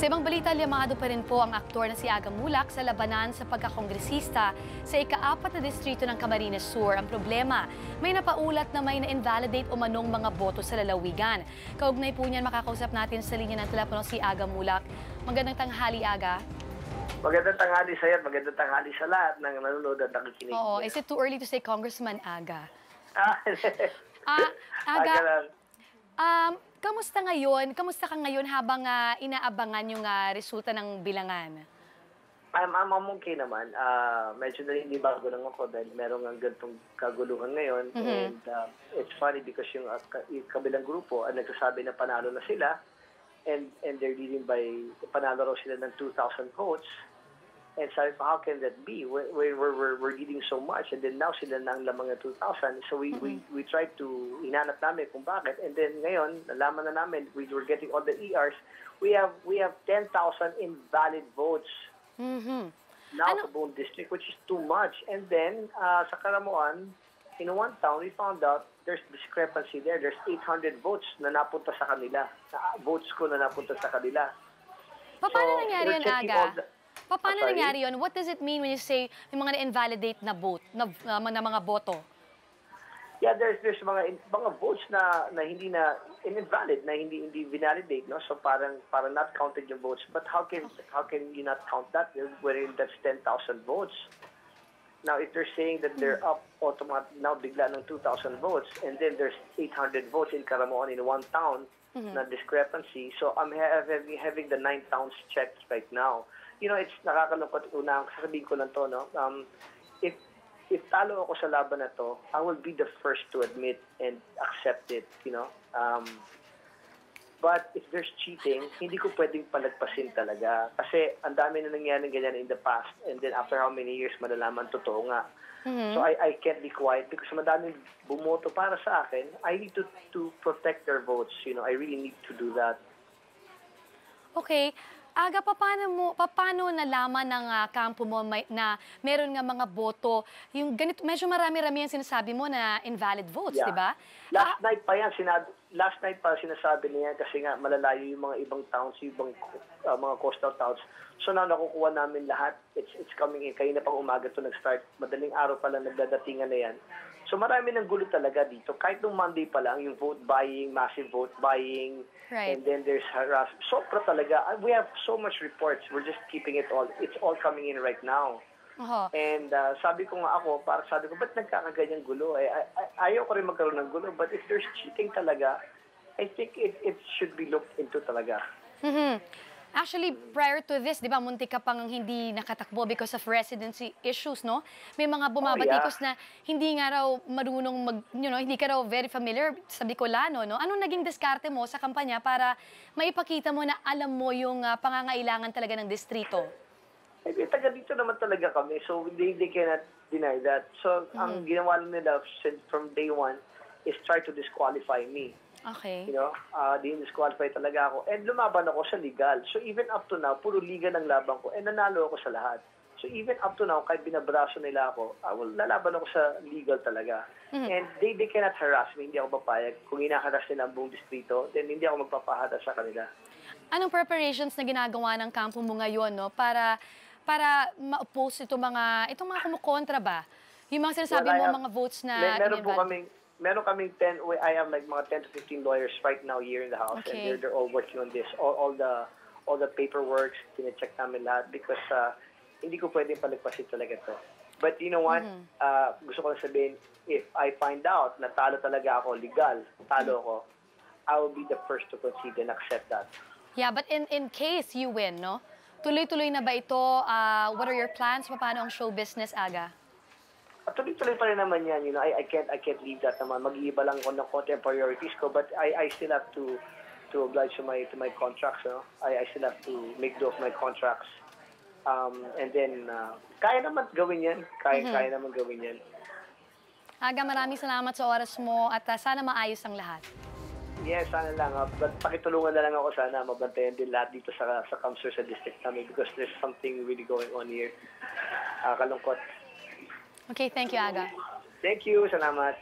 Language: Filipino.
Sa ibang balita, liamado pa rin po ang aktor na si Aga Mulak sa labanan sa pagkakongresista sa ika-4 na distrito ng Camarines Sur. Ang problema, may napaulat na may na-invalidate o manong mga boto sa lalawigan. Kaugnay po niyan, makakausap natin sa linya ng telepono si Aga Mulak. Magandang tanghali, Aga. Magandang tanghali sa iyo at magandang tanghali sa lahat ng nanonood at nakikinig. Oo, is it too early to say Congressman Aga? Aga lang. Kamusta ngayon? Kamusta ka ngayon habang inaabangan yung resulta ng bilangan? I'm okay naman. Medyo naninibago lang ako dahil meron ang ganitong kaguluhan ngayon. And it's funny because yung kabilang grupo nagsasabi na panalo na sila and they're leading by panalo raw sila ng 2,000 votes. And sabi ko, how can that be? We're leading so much and then now sila na ang lamang ng 2,000. So we tried to hinanap namin kung bakit. And then ngayon, nalaman na namin, we were getting all the ERs. We have 10,000 invalid votes now sa buong district, which is too much. And then sa Caramuan, in one town, we found out there's discrepancy there. There's 800 votes na napunta sa kanila. Votes ko na napunta sa kanila. Paano nangyari yun, Aga? Paano nangyari yun? What does it mean when you say may mga na-invalidate na vote, na mga boto? Yeah, there's mga votes na hindi na invalid, na hindi validate, no? So parang not counted yung votes. But how can you not count that when that's 10,000 votes? Now, if they're saying that they're up automatic now bigla ng 2,000 votes and then there's 800 votes in Caramuan in one town na discrepancy. So I'm having the 9 towns checked right now. You know, it's nakakalungkot. Una, sasabihin ko lang to, no? If talo ako sa laban na to, I will be the first to admit and accept it, you know? But if there's cheating, hindi ko pwedeng palagpasin talaga. Kasi ang dami na nangyari ganyan in the past. And then after how many years, malalaman totoo nga. So I can't be quiet because madaming bumoto para sa akin. I need to protect their votes. You know, I really need to do that. Okay. Aga, paano nalaman ng kampo mo na meron nga mga boto, yung ganito, medyo marami-rami ang sinasabi mo na invalid votes, di ba? Last night pa sinasabi niya kasi nga malalayo yung mga ibang towns, yung ibang mga coastal towns. So na nakukuha namin lahat, it's coming in. Kayo na pang umaga to nag-start, madaling araw pa lang nagdadatingan na yan. So marami ng gulo talaga dito. Kahit nung Monday pa lang, yung vote buying, massive vote buying, and then there's harassment. Sobra talaga. We have so much reports. We're just keeping it all. It's all coming in right now. And sabi ko nga ako, ba't nagkakaganyang gulo? Ayaw ko rin magkaroon ng gulo. But if there's cheating talaga, I think it should be looked into talaga. Actually, prior to this, di ba, muntik ka pang hindi nakatakbo because of residency issues, no? May mga bumabatikos na hindi nga raw marunong hindi ka raw very familiar sa Bicolano, no? Anong naging diskarte mo sa kampanya para maipakita mo na alam mo yung pangangailangan talaga ng distrito? Taga dito naman talaga kami, so they cannot deny that. So, ang ginawa nila from day one is try to disqualify me. Okay. You know, disqualify talaga ako. And lumaban ako sa legal. So even up to now, puro legal ang laban ko. And nanalo ako sa lahat. So even up to now, kahit binabraso nila ako, lalaban ako sa legal talaga. And they cannot harass me. Hindi ako papayag. Kung inaharas nila ang buong distrito, then hindi ako magpapaharas sa kanila. Anong preparations na ginagawa ng kampo mo ngayon, no? Para ma-oppose itong mga kumukontra ba? Yung mga sinasabi mo, mga votes na meron kaming 10, I have like mga 10 to 15 lawyers right now here in the house, and they're all working on this. All the paperwork, tine-check namin lahat because hindi ko pwedeng palagpasin talaga to. But you know what? Gusto ko lang sabihin, if I find out na talo talaga ako, legal, talo ako, I will be the first to concede and accept that. Yeah, but in case you win, no? Tuloy-tuloy na ba ito? What are your plans? Paano ang show business, Aga? Tuloy-tuloy pa rin naman yan, you know, I can't leave that naman. Mag-iiba lang ako ng konti ang priorities ko, but I still have to oblige to my contracts, no? I still have to make do of my contracts. And then, kaya naman gawin yan. Kaya naman gawin yan. Aga, maraming salamat sa oras mo at sana maayos ang lahat. Yes, sana lang. Pakitulungan na lang ako sana mabantayan din lahat dito sa Kamsur sa district namin because there's something really going on here. Kalungkot. Okay, thank you, Aga. Thank you. Salamat.